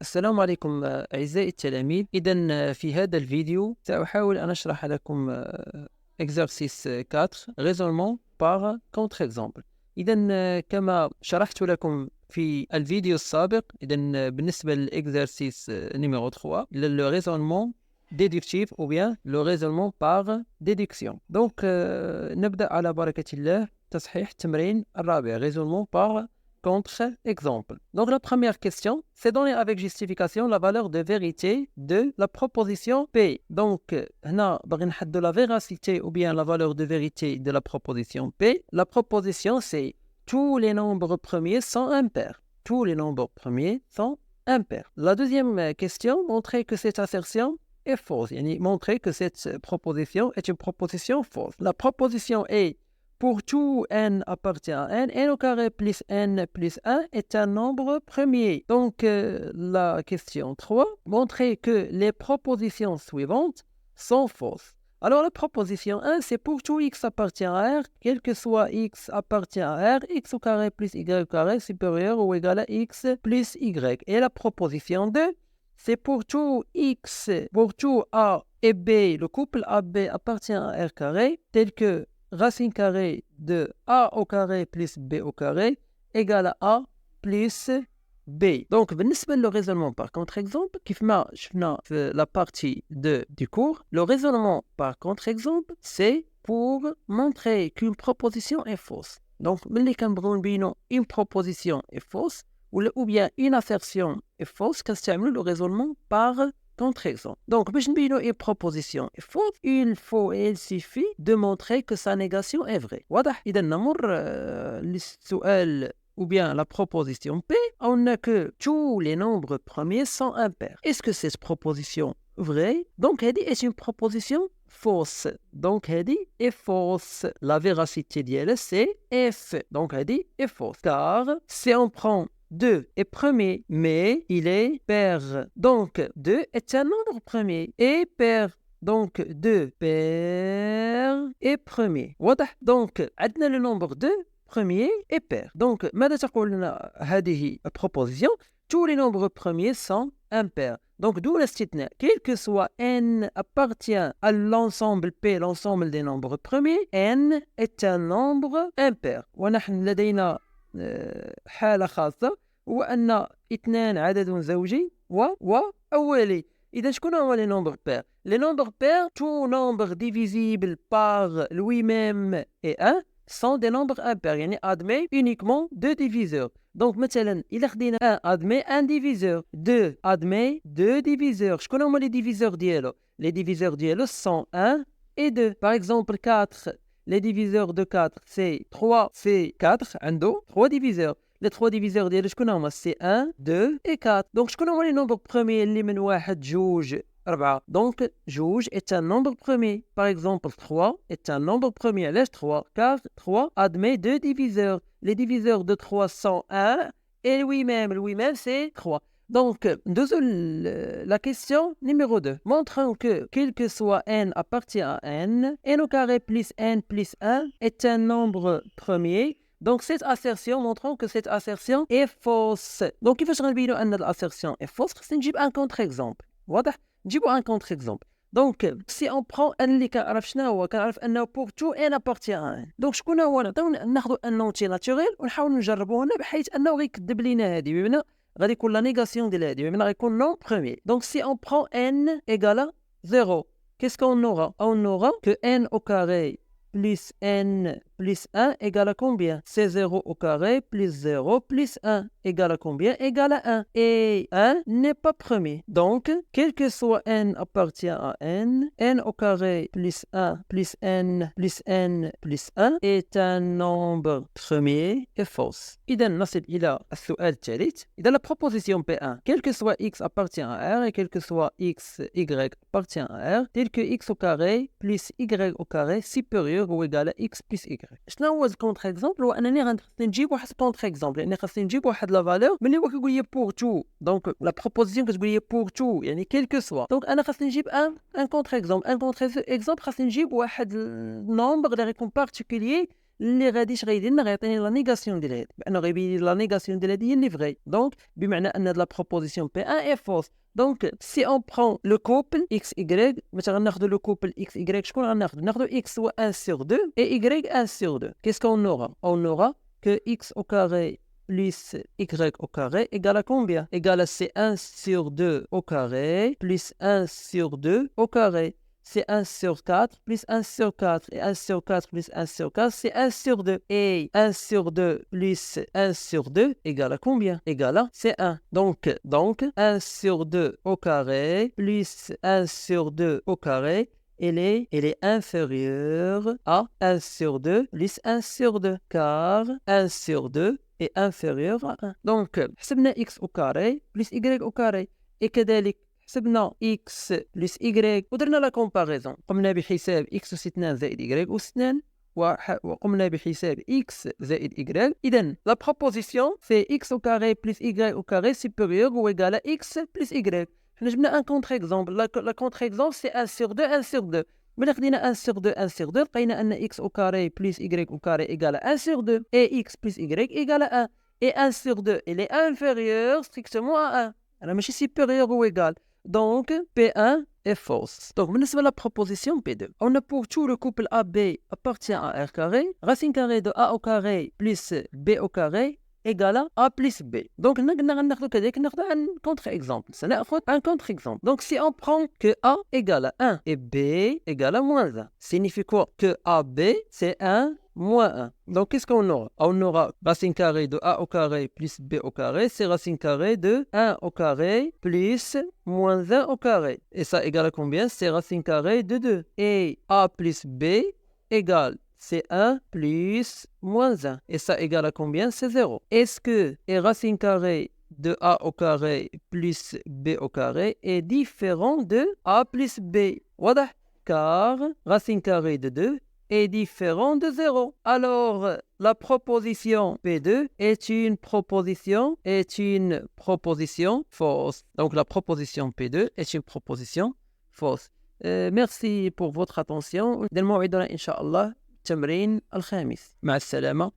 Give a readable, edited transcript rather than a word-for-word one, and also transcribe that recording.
السلام عليكم أعزائي التلاميذ. إذا في هذا الفيديو سأحاول أن أشرح لكم exercice 4 raisonnement par contre-exemple. إذا كما شرحت لكم في الفيديو السابق، إذا بالنسبة للإكزرسيس numéro 3 le raisonnement déductif ou bien le raisonnement par déduction. Donc نبدأ على بركة الله تصحيح التمرين الرابع raisonnement par contre-exemple. Donc la première question, c'est donner avec justification la valeur de vérité de la proposition P. Donc, هنا باغي نحددوا la véracité ou bien la valeur de vérité de la proposition P. La proposition, c'est tous les nombres premiers sont impairs. Tous les nombres premiers sont impairs. La deuxième question, montrer que cette assertion est fausse. Yani montrer que cette proposition est une proposition fausse. La proposition est pour tout n appartient à n au carré plus n plus 1 est un nombre premier. Donc, la question 3, montrer que les propositions suivantes sont fausses. Alors, la proposition 1, c'est pour tout x appartient à R, quel que soit x appartient à R, x au carré plus y au carré supérieur ou égal à x plus y. Et la proposition 2, c'est pour tout x, pour tout A et B, le couple AB appartient à R carré, tel que racine carrée de A au carré plus B au carré égale à A plus B. Donc, بالنسبة le raisonnement par contre-exemple, كيف ما شفنا في la partie 2 du cours, le raisonnement par contre-exemple, c'est pour montrer qu'une proposition est fausse. Donc, ملي كنبغيو نبينو une proposition est fausse ou bien une assertion est fausse, كنستعملو le raisonnement par contre-exemple. Donc, باش نبينو une proposition est fausse, il suffit de montrer que sa négation est vraie. واضح؟ إذا نمر للسؤال ou bien la proposition P, on a que tous les nombres premiers sont impairs. Est-ce que cette proposition vraie? Donc, elle dit est une proposition fausse. Donc, elle dit est fausse. La véracité d'elle, c'est F. Donc, elle dit est fausse. Car si on prend 2 est premier, mais il est pair. Donc, 2 est un nombre premier et pair. Donc, 2 pair est premier. واضح؟ Donc, عندنا le nombre 2 premier et pair. Donc, ماذا تقول لنا هذه proposition? Tous les nombres premiers sont impairs. Donc, d'où l'astuce. Quel que soit n appartient à l'ensemble P, l'ensemble des nombres premiers, n est un nombre impair. ونحن لدينا حالة خاصة هو أن 2 عدد زوجي وأولي. إذا شكون هما les nombres pairs? Les nombres pairs, tout nombre divisible par lui-même et 1 sont des nombres impairs. يعني admet uniquement 2 diviseurs. Donc مثلا إلا خدينا 1 admet un diviseur, 2 admet 2 diviseurs. شكون هما les diviseurs ديالو? Les diviseurs ديالو sont 1 et 2. Par exemple 4, les diviseurs de 4 c'est 3 c'est 4 عنده 3 diviseurs. Les 3 diviseurs ديالو شكون هما؟ c'est 1 2 et 4. Donc شكون هما les nombres premiers اللي من 1 2 4. Donc جوج est un nombre premier. Par exemple 3 est un nombre premier. علاش 3? Car 3 admet 2 diviseurs. Les diviseurs de 3 sont 1 et lui-même c'est 3. Donc, la question numéro 2. Montrons que, quel que soit n appartient à n au carré plus n plus 1 est un nombre premier. Donc, cette assertion, montrons que cette assertion est fausse. Donc, كيفاش غنبينو أن l'assertion est fausse؟ خصنا نجيب un contre-exemple. واضح؟ نجيبو un contre-exemple. Donc, si on prend n اللي كنعرف شنو هو، كنعرف أنه pour tout n appartient à n. Donc, شكون هو؟ ناخذ un entier naturel ونحاول نجربوه هنا بحيث أنه غيكذب لينا هذه، بمعنى غادي يكون la négation ديال هذه، بمعنى غيكون non premier. Donc, si on prend n égale à 0, qu'est-ce qu'on aura? On aura que n au carré plus n plus 1 égale à combien? C'est 0 au carré plus 0 plus 1 égale à combien? Égale à 1. Et 1 n'est pas premier. Donc, quel que soit n appartient à n au carré plus 1 plus n plus n plus 1 est un nombre premier et fausse. إذا نصل إلى السؤال الثالث. إذا la proposition P1, quel que soit x appartient à R et quel que soit x, y appartient à R, tel que x au carré plus y au carré supérieur ou égal à x plus y. شنو هو الكونتر اكزومبل؟ هو انني غنخصني نجيب واحد الكونتر اكزومبل، يعني خاصني نجيب واحد لا فالور ملي هو كيقول لي بور تو. دونك لا بروبوزيسيون كتقول لي بور تو يعني كيل كو سوا. دونك انا خاصني نجيب ان كونتر اكزومبل. ان كونتر اكزومبل خاصني نجيب واحد النومبر اللي غيكون بارتيكولير اللي غاديش غيدير لنا غيعطيني لا نيغاسيون ديال هادي بانه غيبين لي لا نيغاسيون ديال هادي هي اللي فري. دونك بمعنى ان هاد لا بروبوزيسيون بي 1 اي فوس. دونك سي اون برون لو كوبل اكس ايغريك، مثلا غناخذوا لو كوبل اكس ايغريك، شكون غناخذوا اكس هو 1 sur 2 et y 1 sur 2. Qu'est-ce qu'on aura? On aura que x au carré plus y au carré égale à combien? Égale à c'est 1 sur 2 au carré plus 1 sur 2 au carré. C'est 1 sur 4 plus 1 sur 4 et 1 sur 4 plus 1 sur 4, c'est 1 sur 2. Et 1 sur 2 plus 1 sur 2 égale à combien? Égale à c'est 1. Donc 1 sur 2 au carré plus 1 sur 2 au carré, elle est inférieure à 1 sur 2 plus 1 sur 2, car 1 sur 2 est inférieur à 1. Donc حسبنا x au carré plus y au carré. Et كذلك حسبنا x plus y ودرنا لا كومباريزون. قمنا بحساب x أس 2 زائد y أس 2 وقمنا بحساب x زائد y. إذن la proposition c'est x au carré plus y au carré supérieur ou égal à x plus y. حنا جبنا ان كونتر اكزومبل. لا كونتر اكزومبل سي 1 sur 2 1 sur 2. ملي خدينا 1 sur 2 1 sur 2 لقينا ان x au carré plus y au carré égal à 1 sur 2 et x plus y égal à 1. Et 1 sur 2 il est inférieur strictement à 1. انا ماشي supérieur ou égal. Donc P1 est fausse. Donc بالنسبة la proposition P2, on a pour tout le couple AB appartient à R carré, racine carrée de A au carré plus B au carré égale à A plus B. Donc, nous allons un contre-exemple. Un contre-exemple. Donc, si on prend que A égale à 1 et B égale à moins 1, signifie quoi? Que AB, c'est 1 moins 1. Donc, qu'est-ce qu'on aura? On aura racine carrée de A au carré plus B au carré, c'est racine carrée de 1 au carré plus moins 1 au carré. Et ça égale à combien? C'est racine carrée de 2. Et A plus B égale c'est 1 plus moins 1. Et ça égale à combien? C'est 0. Est-ce que racine carrée de A au carré plus B au carré est différent de A plus B? Voilà. Car racine carrée de 2 est différent de 0. Alors, la proposition P2 est une proposition fausse. Donc, la proposition P2 est une proposition fausse. Merci pour votre attention. دل موعدنا إن شاء الله التمرين الخامس. مع السلامة.